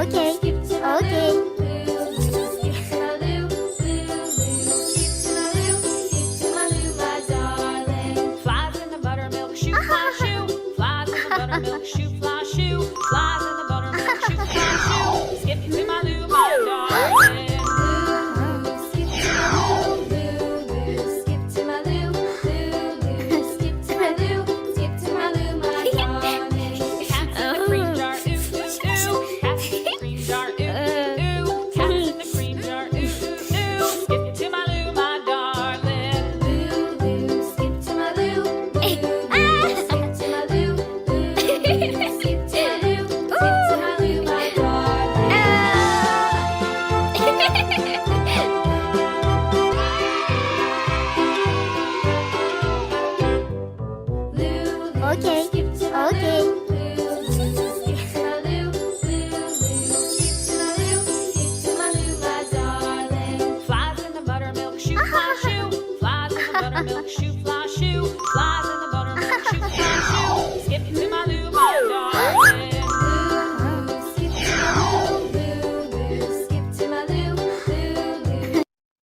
Okay. Okay. Flies in the buttermilk shoe, fly shoe. Flies in the buttermilk shoe, fly shoe. Flies in the buttermilk shoe, fly shoe. Skip to my loo, my darling. Skip to my loo, skip to my loo, skip to my loo, my darling. Cats in the cream jar, ooh ooh ooh. Cats in the cream jar, ooh ooh ooh. Cats in the cream jar, ooh ooh ooh. Skip to my loo, my darling. Skip to my loo, skip to my loo, skip to my loo, skip to my loo, my darling. Okay. Okay. Flies in the buttermilk shoe, fly shoe. Flies in the buttermilk shoe,